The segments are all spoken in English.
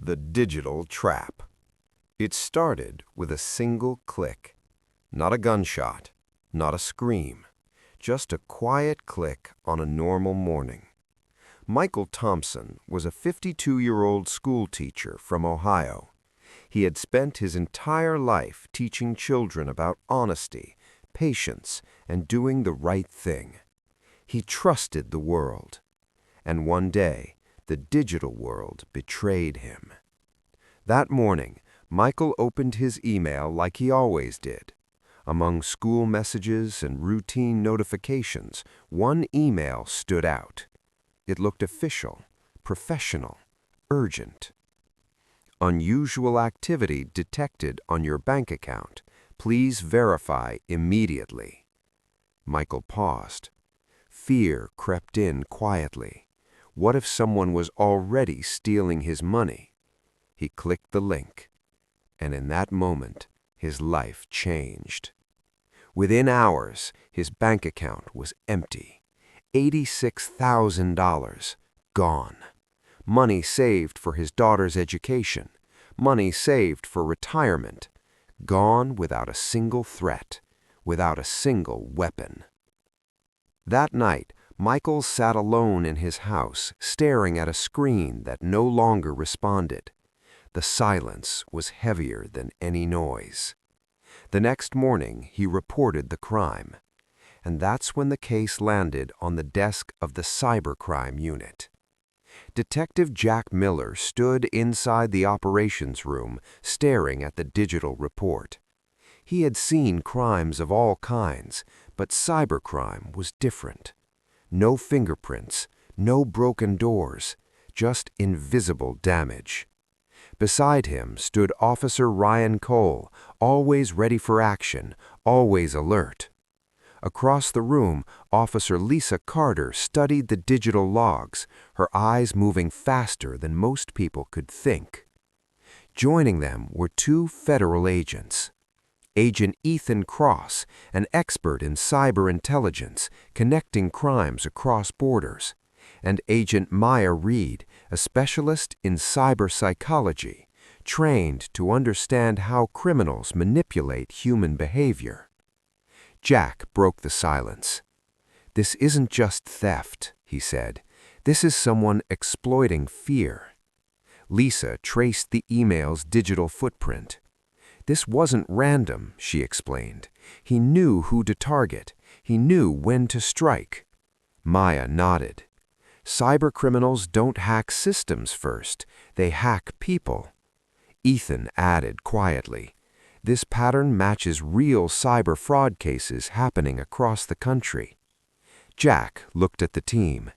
The digital trap. It started with a single click. Not a gunshot, not a scream, just a quiet click on a normal morning. Michael Thompson was a 52-year-old school teacher from Ohio. He had spent his entire life teaching children about honesty, patience, and doing the right thing. He trusted the world. And one day, the digital world betrayed him. That morning, Michael opened his email like he always did. Among school messages and routine notifications, one email stood out. It looked official, professional, urgent. Unusual activity detected on your bank account. Please verify immediately. Michael paused. Fear crept in quietly. What if someone was already stealing his money? He clicked the link, and in that moment, his life changed. Within hours, his bank account was empty. $86,000 gone. Money saved for his daughter's education. Money saved for retirement. Gone without a single threat, without a single weapon. That night, Michael sat alone in his house, staring at a screen that no longer responded. The silence was heavier than any noise. The next morning, he reported the crime. And that's when the case landed on the desk of the cybercrime unit. Detective Jack Miller stood inside the operations room, staring at the digital report. He had seen crimes of all kinds, but cybercrime was different. No fingerprints, no broken doors, just invisible damage. Beside him stood Officer Ryan Cole, always ready for action, always alert. Across the room, Officer Lisa Carter studied the digital logs, her eyes moving faster than most people could think. Joining them were two federal agents. Agent Ethan Cross, an expert in cyber intelligence, connecting crimes across borders, and Agent Maya Reed, a specialist in cyber psychology, trained to understand how criminals manipulate human behavior. Jack broke the silence. "This isn't just theft," he said. "This is someone exploiting fear." Lisa traced the email's digital footprint. "This wasn't random," she explained. "He knew who to target. He knew when to strike." Maya nodded. "Cybercriminals don't hack systems first. They hack people." Ethan added quietly, "This pattern matches real cyber fraud cases happening across the country." Jack looked at the team.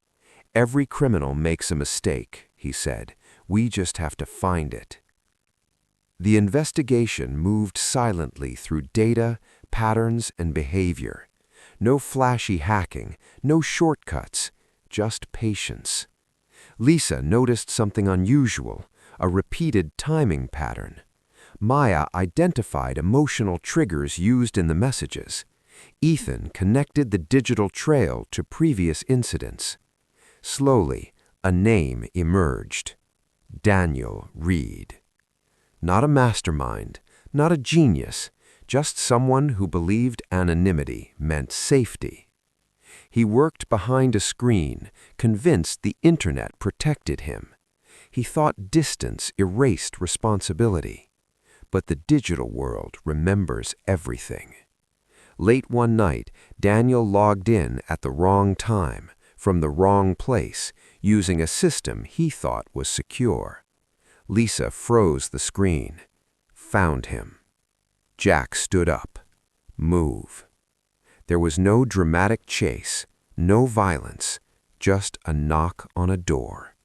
"Every criminal makes a mistake," he said. "We just have to find it." The investigation moved silently through data, patterns, and behavior. No flashy hacking, no shortcuts, just patience. Lisa noticed something unusual, a repeated timing pattern. Maya identified emotional triggers used in the messages. Ethan connected the digital trail to previous incidents. Slowly, a name emerged. Daniel Reed. Not a mastermind, not a genius, just someone who believed anonymity meant safety. He worked behind a screen, convinced the internet protected him. He thought distance erased responsibility. But the digital world remembers everything. Late one night, Daniel logged in at the wrong time, from the wrong place, using a system he thought was secure. Lisa froze the screen. Found him. Jack stood up. Move. There was no dramatic chase, no violence, just a knock on a door.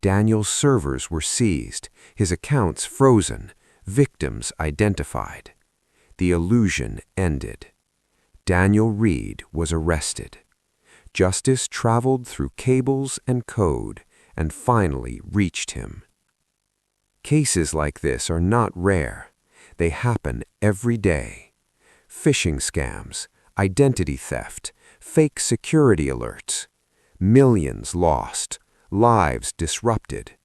Daniel's servers were seized, his accounts frozen, victims identified. The illusion ended. Daniel Reed was arrested. Justice traveled through cables and code and finally reached him. Cases like this are not rare. They happen every day. Phishing scams, identity theft, fake security alerts. Millions lost, lives disrupted.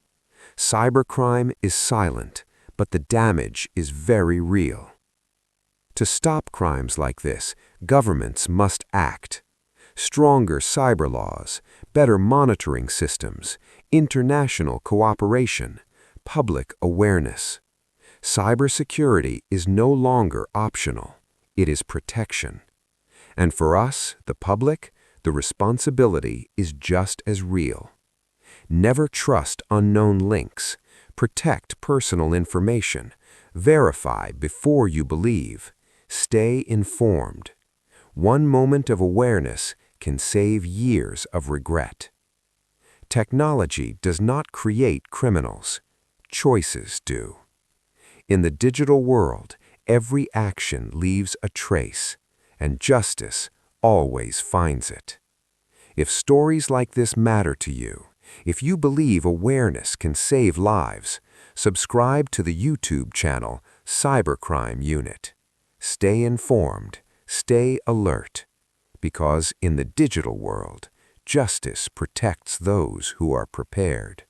Cybercrime is silent, but the damage is very real. To stop crimes like this, governments must act. Stronger cyber laws, better monitoring systems, international cooperation, public awareness. Cybersecurity is no longer optional. It is protection. And for us, the public, the responsibility is just as real. Never trust unknown links. Protect personal information. Verify before you believe. Stay informed. One moment of awareness can save years of regret. Technology does not create criminals. Choices do. In the digital world, every action leaves a trace, and justice always finds it. If stories like this matter to you, if you believe awareness can save lives, subscribe to the YouTube channel Cybercrime Unit. Stay informed, stay alert, because in the digital world, justice protects those who are prepared.